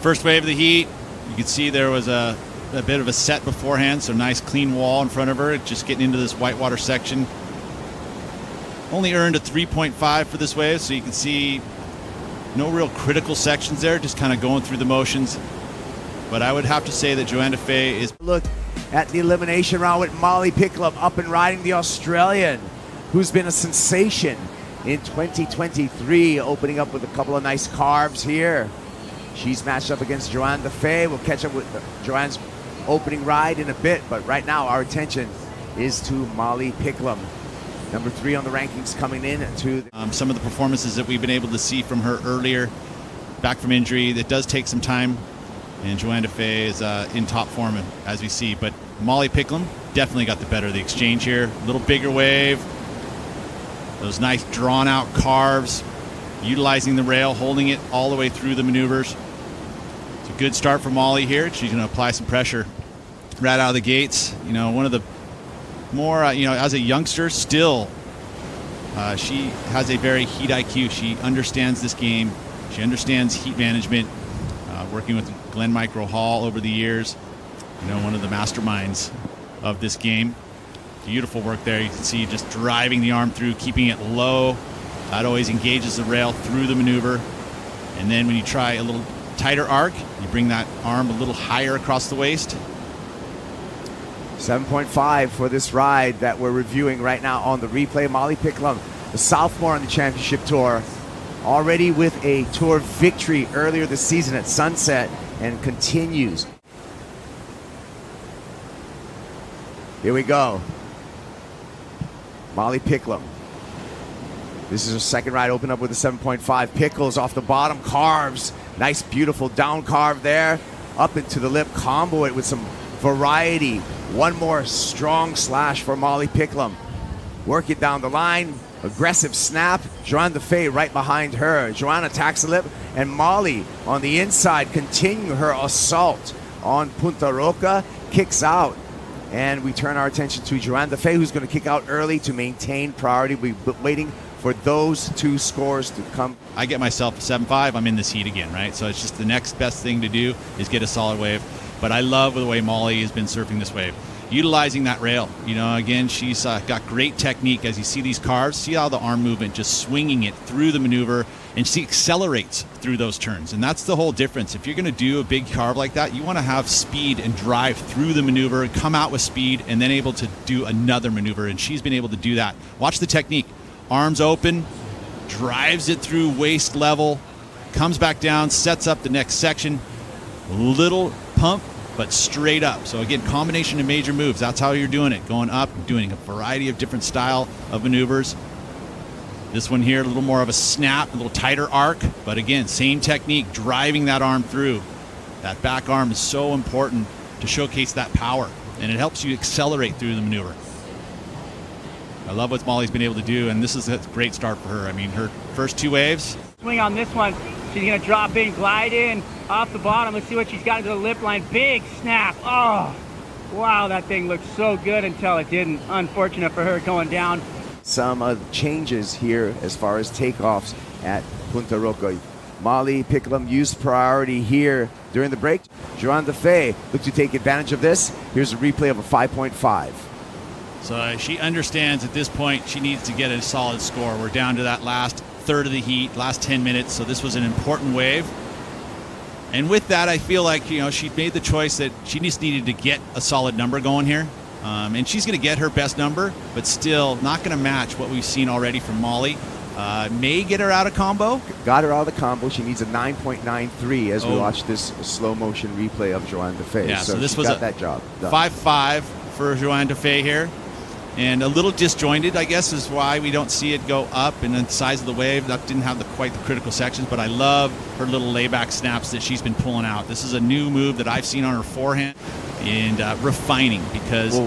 First wave of the heat, you can see there was a bit of a set beforehand, so nice clean wall in front of her, just getting into this whitewater section. Only earned a 3.5 for this wave, so you can see no real critical sections there, just kind of going through the motions. But I would have to say that Johanne Defay is... Look at the elimination round with Molly Picklum up and riding, the Australian, who's been a sensation in 2023, opening up with a couple of nice carves here. She's matched up against Johanne Defay. We'll catch up with Johanne's opening ride in a bit, but right now our attention is to Molly Picklum. Number 3 on the rankings coming in to... some of the performances that we've been able to see from her earlier, back from injury, that does take some time, and Johanne Defay is in top form as we see, but Molly Picklum definitely got the better of the exchange here. A little bigger wave, those nice drawn out carves, utilizing the rail, holding it all the way through the maneuvers. It's a good start for Molly here. She's going to apply some pressure right out of the gates. You know, one of the more, as a youngster still, she has a very heat IQ. She understands this game. She understands heat management, working with Glenn Micro Hall over the years. One of the masterminds of this game. Beautiful work there. You can see just driving the arm through, keeping it low. That always engages the rail through the maneuver. And then when you try a little tighter arc, you bring that arm a little higher across the waist. 7.5 for this ride that we're reviewing right now on the replay. Molly Picklum, the sophomore on the championship tour, already with a tour victory earlier this season at Sunset, and continues. Here we go. Molly Picklum. This is her second ride, open up with a 7.5. Pickles off the bottom, carves. Nice, beautiful down carve there. Up into the lip, combo it with some variety. One more strong slash for Molly Picklum. Work it down the line. Aggressive snap. Johanne Defay right behind her. Johanne attacks the lip, and Molly on the inside continue her assault on Punta Roca. Kicks out. And we turn our attention to Johanne Defay, who's going to kick out early to maintain priority. We're waiting for those two scores to come. I get myself a 7.5. I'm in this heat again, right? So it's just the next best thing to do is get a solid wave. But I love the way Molly has been surfing this wave, utilizing that rail. Again, she's got great technique. As you see these carves, see how the arm movement, just swinging it through the maneuver, and she accelerates through those turns. And that's the whole difference. If you're going to do a big carve like that, you want to have speed and drive through the maneuver, come out with speed, and then able to do another maneuver. And she's been able to do that. Watch the technique. Arms open, drives it through waist level, comes back down, sets up the next section. Little pump, but straight up. So again, combination of major moves. That's how you're doing it. Going up, doing a variety of different style of maneuvers. This one here, a little more of a snap, a little tighter arc, but again, same technique, driving that arm through. That back arm is so important to showcase that power, and it helps you accelerate through the maneuver. I love what Molly's been able to do, and this is a great start for her. I mean, her first 2 waves. Swing on this one. She's going to drop in, glide in off the bottom. Let's see what she's got into the lip line. Big snap. Oh, wow, that thing looked so good until it didn't. Unfortunate for her going down. Some changes here as far as takeoffs at Punta Roca. Molly Picklum used priority here during the break. Johanne Defay looked to take advantage of this. Here's a replay of a 5.5. So she understands at this point she needs to get a solid score. We're down to that last third of the heat, last 10 minutes, so this was an important wave. And with that, I feel like she made the choice that she just needed to get a solid number going here. And she's going to get her best number, but still not going to match what we've seen already from Molly. May get her out of combo. Got her out of the combo. She needs a 9.93 as we watch this slow motion replay of Johanne Defay. Yeah, so this was that job done. 5.5 for Johanne Defay here. And a little disjointed, I guess, is why we don't see it go up in the size of the wave. That didn't have quite the critical sections, but I love her little layback snaps that she's been pulling out. This is a new move that I've seen on her forehand, and refining, because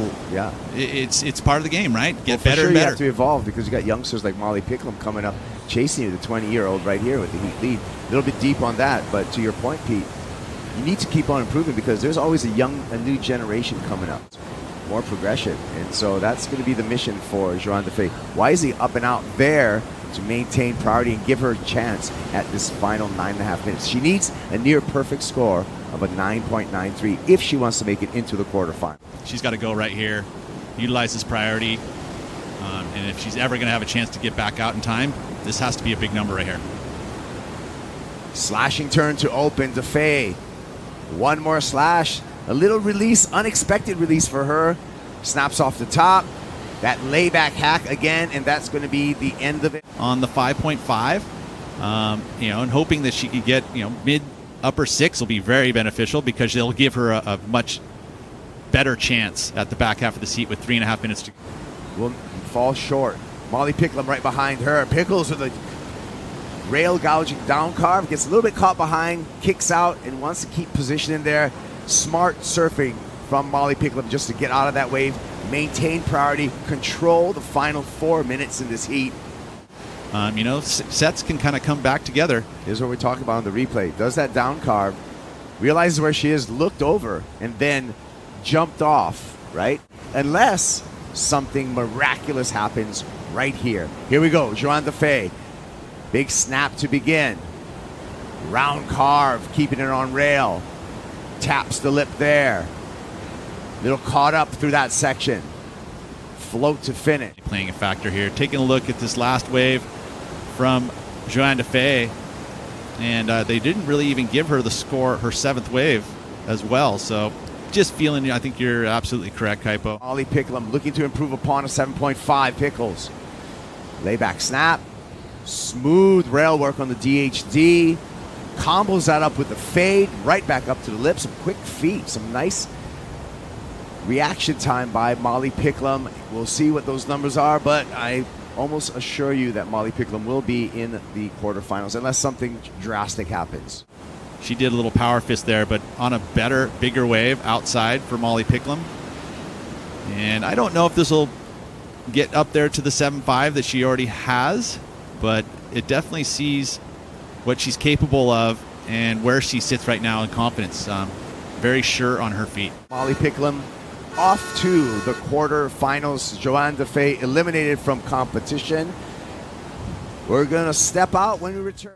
it's part of the game, right? Get better and better. You have to evolve, because you got youngsters like Molly Picklum coming up, chasing you, the 20-year-old right here with the heat lead. A little bit deep on that, but to your point, Pete, you need to keep on improving, because there's always a new generation coming up. More progression, and so that's going to be the mission for Johanne Defay. Why is he up and out there to maintain priority and give her a chance at this final 9.5 minutes. She needs a near perfect score of a 9.93 if she wants to make it into the quarterfinal. She's got to go right here, utilize this priority, and if she's ever going to have a chance to get back out in time, this has to be a big number right here. Slashing turn to open Dafay. One more slash. A little release, unexpected release for her. Snaps off the top. That layback hack again, and that's going to be the end of it. On the 5.5, and hoping that she could get, mid upper 6 will be very beneficial because they'll give her a much better chance at the back half of the seat with 3.5 minutes to go. Will fall short. Molly Picklum right behind her. Pickles with a rail gouging down carve, gets a little bit caught behind, kicks out, and wants to keep position in there. Smart surfing from Molly Picklum just to get out of that wave, maintain priority, control the final 4 minutes in this heat. Sets can kind of come back together. Here's what we talk about on the replay. Does that down carve, realizes where she is, looked over, and then jumped off, right? Unless something miraculous happens right here. Here we go, Johanne Dafay. Big snap to begin. Round carve, keeping it on rail. Taps the lip there. Little caught up through that section. Float to finish. Playing a factor here. Taking a look at this last wave from Johanne Dafay, and they didn't really even give her the score, her 7th wave as well. So just feeling, I think you're absolutely correct, Kaipo. Molly Picklum looking to improve upon a 7.5. Pickles. Layback snap. Smooth rail work on the DHD. Combos that up with the fade. Right back up to the lip. Some quick feet. Some nice reaction time by Molly Picklum. We'll see what those numbers are, but I almost assure you that Molly Picklum will be in the quarterfinals unless something drastic happens. She did a little power fist there, but on a better, bigger wave outside for Molly Picklum. And I don't know if this will get up there to the 7.5 that she already has, but it definitely sees what she's capable of and where she sits right now in confidence. Very sure on her feet. Molly Picklum off to the quarterfinals. Johanne Dafay eliminated from competition. We're going to step out when we return.